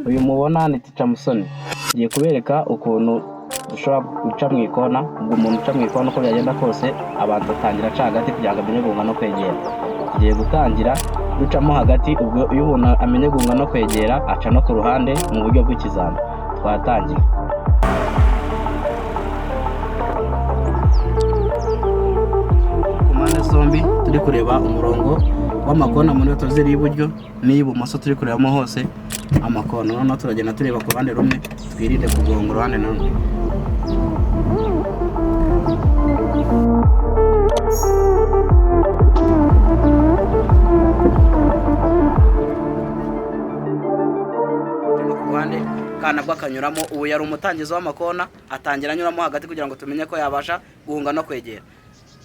Uyu mubona ni Teacher Musoni, ngiye kubereka ukuntu dushobora guca mu ikona. Ubwo umuntu uca mu ikona uko byagenda kose abanza atangira aca hagati kugira ngo amenye guhunga no kwegera. Tugiye gutangira ducamo hagati, ubwo iyo umuntu amenye guhunga no kwegera aca no ku ruhande mu buryo bw'ikizami. Twatangiye. Ku mpande zombi turi kureba umurongo w'amakona muri tovizeri y'iburyo n'iy'ibumoso, turi kurebamo hose amakona. Noneho turagenda tureba ku ruhande rumwe, twirinde kugonga uruhande na rumwe. Kana bwakanyuramo, ubu yari umutangizo w'amakona, atangira anyuramo hagati kugira ngo tumenye ko yabasha guhunga no kwegera.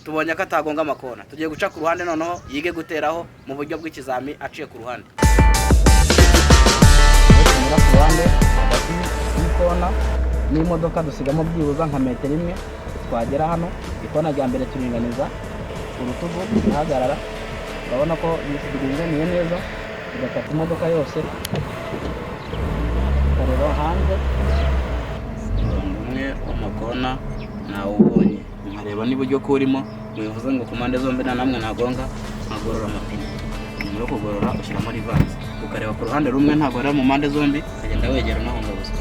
Tubonye ko atagonga amakona, tugiye guca ku ruhande, noneho yige guteraho mu buryo bw'ikizami aciye ku ruhande. Tunyura ku ruhande hagati y'ikona n'imodoka dusigamo byibuza nka metero imwe. Twagera hano ikona rya mbere turinganiza urutugu, tugahagarara, urabona ko biringaniye neza, tugafata imodoka yose tukareba hanze. Umurongo umwe w'amakona nawubonye, nkareba n'iburyo ko urimo, bivuze ngo ku mpande zombi nta namwe nagonga, nkagorora amapine. Nyuma yo kugorora ushyiramo rivansi, ukareba ku ruhande rumwe ntagorora mu mpande zombi, ukagenda wegera unahunga gusa.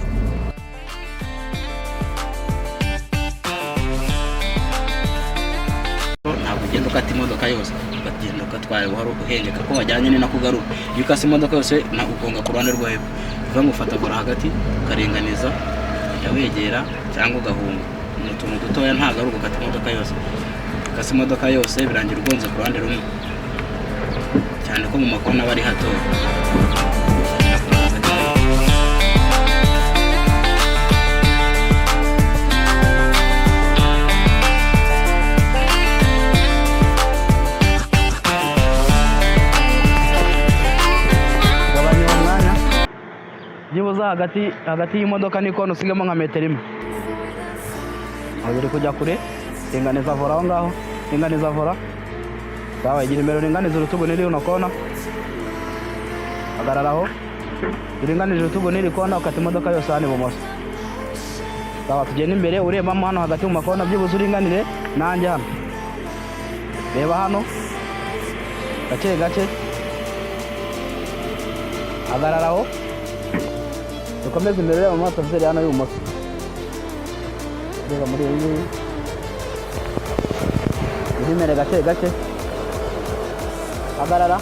Ntabwo ugenda ukata imodoka yose, ugenda ukatwara buhoro uhengeka ko wajyanye ni nako ugaruka. Iyo ukase imodoka yose ugonga ku ruhande rwo hepfo, uvuga ngo ufata gora hagati ukaringaniza, ukajya wegera cyangwa ugahunga. Ni utuntu dutoya, ntabwo ari ugukata imodoka yose. Ukase imodoka yose birangira ugonze ku ruhande rumwe, cyane ko mu makona aba ari hatoya. Byibuza hagati y'imodoka n'ikona usigamo nka metero imwe. Aho uri kujya kure, ringaniza vora aho ngaho, ringaniza vora. Sawa, igira imbere ringaniza urutugu n'iri uno kona. Hagarara aho, ringaniza urutugu n'iri kona, ukata imodoka yose hano ibumoso. Sawa, tugenda imbere urebamo hano hagati mu makona, byibuza uringanire nanjye hano. Reba hano, gake gake. Hagarara aho, dukomeze imbere y'aho mu tovizeri hano y'ubumoso. Reba muri iyi ngiyi, uri imbere gake gake. Hagarara,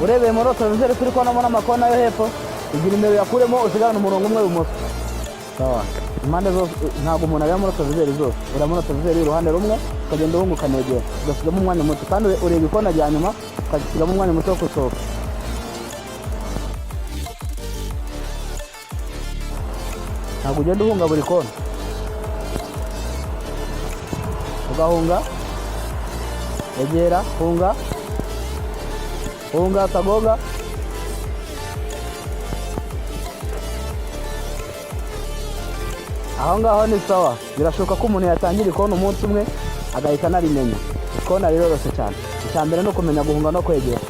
urebeye muri tovizeri turi kubonamo n'amakona yo hepfo, igira imbere uyakuremo, usigarane umurongo umwe w'ibumoso. Sawa, impande zose ntabwo umuntu ajya muri tovizeri zose, uri muri tovizeri y'uruhande rumwe, ukagenda uhunga ukanegera, ugasigamo umwanya muto, kandi ureba ikona rya nyuma ukasigamo umwanya muto wo gusohoka. Ntabwo ugenda uhunga buri kona, ugahunga, egera, hunga, hunga, utagoga. Aho ngaho ni sawa. Birashoboka ko umuntu yatangira ikona umunsi umwe agahita anarimenya. Ikona riroroshye cyane. Icya mbere ni ukumenya guhunga no kwegera.